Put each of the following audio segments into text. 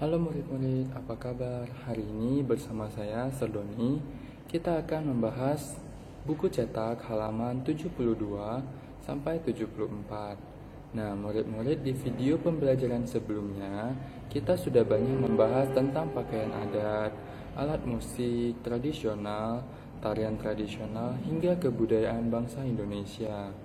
Halo murid-murid, apa kabar? Hari ini bersama saya, Serdoni, kita akan membahas buku cetak halaman 72 sampai 74. Nah, murid-murid, di video pembelajaran sebelumnya, kita sudah banyak membahas tentang pakaian adat, alat musik tradisional, tarian tradisional, hingga kebudayaan bangsa Indonesia.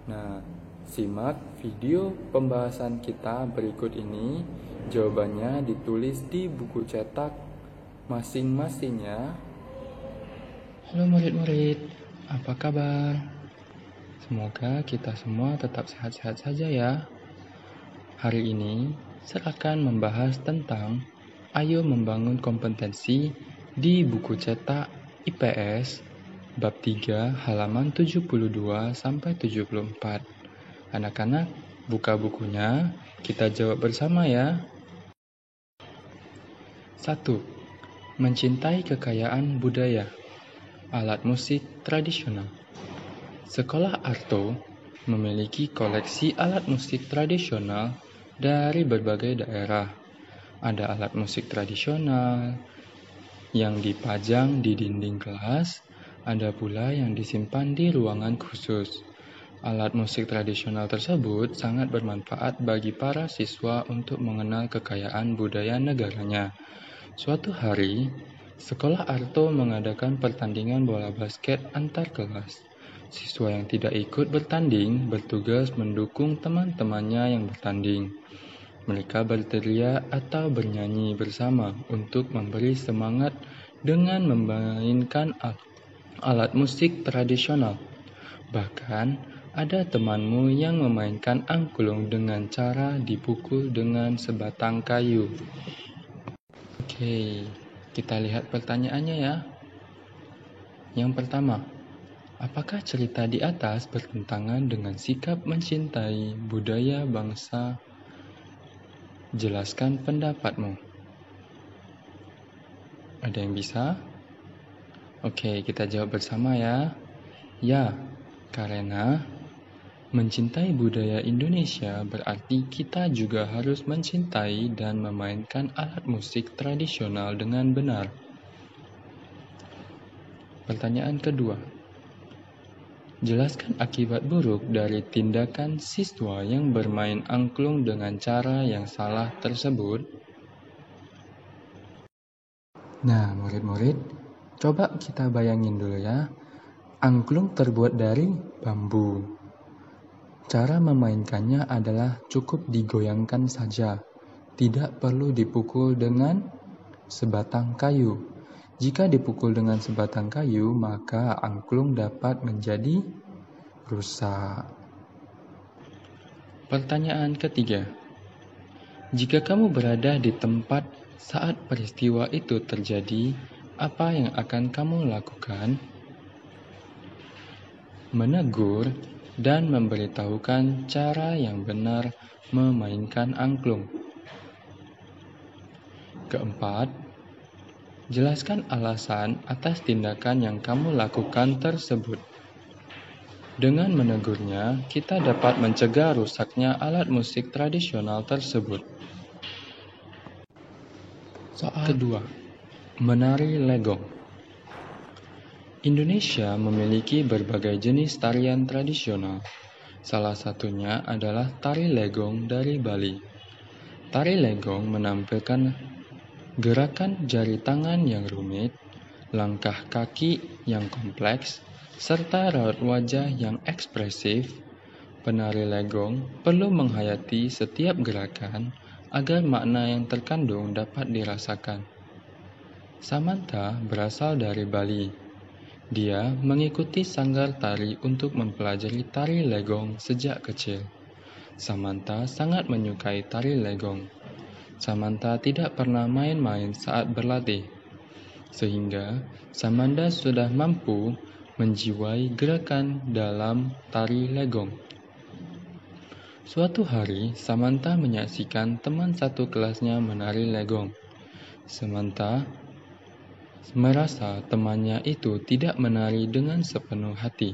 Nah, simak video pembahasan kita berikut ini. Jawabannya ditulis di buku cetak masing-masingnya. Halo murid-murid, apa kabar? Semoga kita semua tetap sehat-sehat saja ya. Hari ini saya akan membahas tentang ayo membangun kompetensi di buku cetak IPS bab 3 halaman 72 sampai 74. Anak-anak, buka bukunya, kita jawab bersama ya. 1. Mencintai kekayaan budaya. Alat musik tradisional. Sekolah Arto memiliki koleksi alat musik tradisional dari berbagai daerah. Ada alat musik tradisional yang dipajang di dinding kelas, ada pula yang disimpan di ruangan khusus. Alat musik tradisional tersebut sangat bermanfaat bagi para siswa untuk mengenal kekayaan budaya negaranya. Suatu hari, sekolah Arto mengadakan pertandingan bola basket antar kelas. Siswa yang tidak ikut bertanding bertugas mendukung teman-temannya yang bertanding. Mereka berteriak atau bernyanyi bersama untuk memberi semangat dengan memainkan alat musik tradisional. Bahkan, ada temanmu yang memainkan angklung dengan cara dipukul dengan sebatang kayu. Oke, kita lihat pertanyaannya ya. Yang pertama, apakah cerita di atas bertentangan dengan sikap mencintai budaya bangsa? Jelaskan pendapatmu. Ada yang bisa? Oke, kita jawab bersama ya. Ya, karena mencintai budaya Indonesia berarti kita juga harus mencintai dan memainkan alat musik tradisional dengan benar. Pertanyaan kedua. Jelaskan akibat buruk dari tindakan siswa yang bermain angklung dengan cara yang salah tersebut. Nah, murid-murid, coba kita bayangin dulu ya. Angklung terbuat dari bambu. Cara memainkannya adalah cukup digoyangkan saja, tidak perlu dipukul dengan sebatang kayu. Jika dipukul dengan sebatang kayu, maka angklung dapat menjadi rusak. Pertanyaan ketiga. Jika kamu berada di tempat saat peristiwa itu terjadi, apa yang akan kamu lakukan? Menegur dan memberitahukan cara yang benar memainkan angklung. Keempat, jelaskan alasan atas tindakan yang kamu lakukan tersebut. Dengan menegurnya, kita dapat mencegah rusaknya alat musik tradisional tersebut. Soal kedua, menari legong. Indonesia memiliki berbagai jenis tarian tradisional. Salah satunya adalah tari legong dari Bali. Tari legong menampilkan gerakan jari tangan yang rumit, langkah kaki yang kompleks, serta raut wajah yang ekspresif. Penari legong perlu menghayati setiap gerakan agar makna yang terkandung dapat dirasakan. Samantha berasal dari Bali. Dia mengikuti sanggar tari untuk mempelajari tari legong sejak kecil. Samantha sangat menyukai tari legong. Samantha tidak pernah main-main saat berlatih, sehingga Samantha sudah mampu menjiwai gerakan dalam tari legong. Suatu hari, Samantha menyaksikan teman satu kelasnya menari legong. Samantha merasa temannya itu tidak menari dengan sepenuh hati.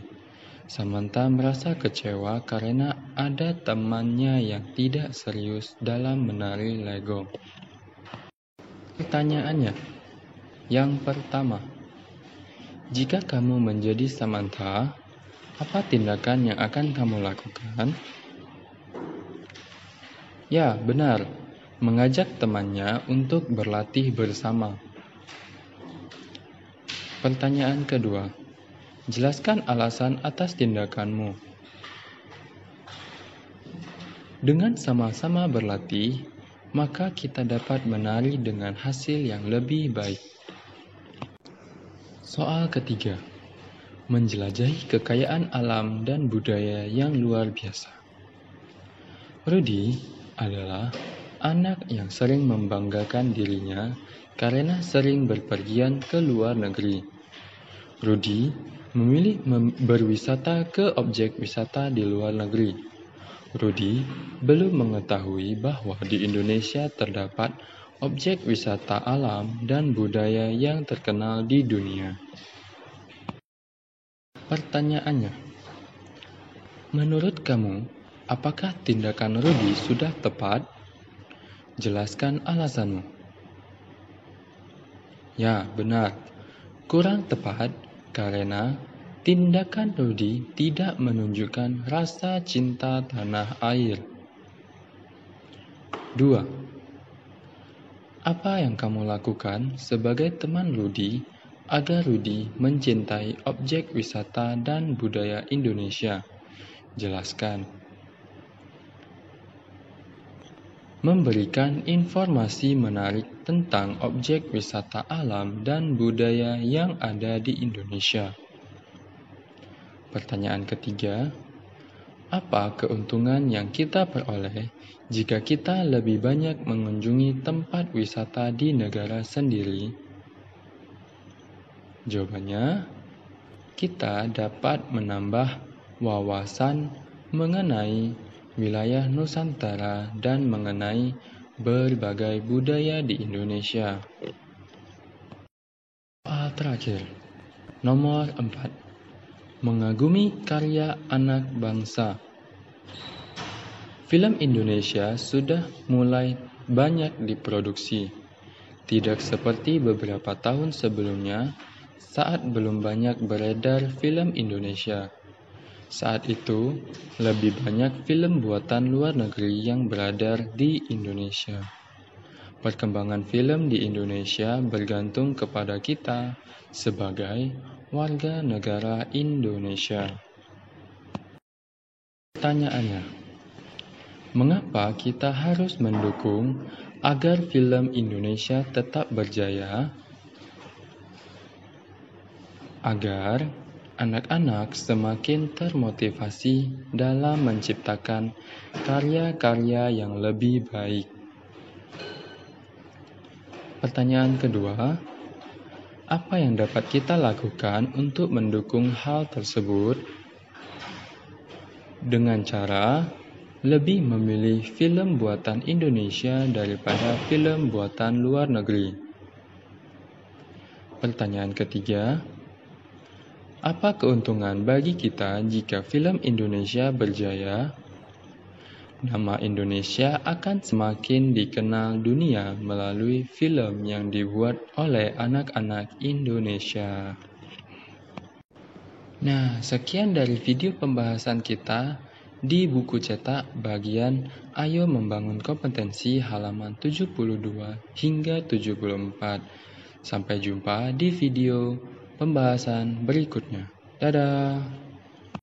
Samantha merasa kecewa karena ada temannya yang tidak serius dalam menari legong. Pertanyaannya, yang pertama, jika kamu menjadi Samantha, apa tindakan yang akan kamu lakukan? Ya, benar, mengajak temannya untuk berlatih bersama. Pertanyaan kedua, jelaskan alasan atas tindakanmu. Dengan sama-sama berlatih, maka kita dapat menari dengan hasil yang lebih baik. Soal ketiga, menjelajahi kekayaan alam dan budaya yang luar biasa. Rudy adalah anak yang sering membanggakan dirinya karena sering berpergian ke luar negeri. Rudy memilih berwisata ke objek wisata di luar negeri. Rudy belum mengetahui bahwa di Indonesia terdapat objek wisata alam dan budaya yang terkenal di dunia. Pertanyaannya, menurut kamu, apakah tindakan Rudy sudah tepat? Jelaskan alasanmu. Ya, benar. Kurang tepat karena tindakan Rudy tidak menunjukkan rasa cinta tanah air. 2. Apa yang kamu lakukan sebagai teman Rudy agar Rudy mencintai objek wisata dan budaya Indonesia? Jelaskan. Memberikan informasi menarik tentang objek wisata alam dan budaya yang ada di Indonesia. Pertanyaan ketiga, apa keuntungan yang kita peroleh jika kita lebih banyak mengunjungi tempat wisata di negara sendiri? Jawabannya, kita dapat menambah wawasan mengenai wilayah Nusantara dan mengenai berbagai budaya di Indonesia. Soal terakhir, nomor 4. Mengagumi karya anak bangsa. Film Indonesia sudah mulai banyak diproduksi. Tidak seperti beberapa tahun sebelumnya saat belum banyak beredar film Indonesia. Saat itu, lebih banyak film buatan luar negeri yang beredar di Indonesia. Perkembangan film di Indonesia bergantung kepada kita sebagai warga negara Indonesia. Pertanyaannya, mengapa kita harus mendukung agar film Indonesia tetap berjaya? Agar anak-anak semakin termotivasi dalam menciptakan karya-karya yang lebih baik. Pertanyaan kedua, apa yang dapat kita lakukan untuk mendukung hal tersebut? Dengan cara lebih memilih film buatan Indonesia daripada film buatan luar negeri. Pertanyaan ketiga, apa keuntungan bagi kita jika film Indonesia berjaya? Nama Indonesia akan semakin dikenal dunia melalui film yang dibuat oleh anak-anak Indonesia. Nah, sekian dari video pembahasan kita di buku cetak bagian Ayo Membangun Kompetensi halaman 72 hingga 74. Sampai jumpa di video pembahasan berikutnya. Dadah!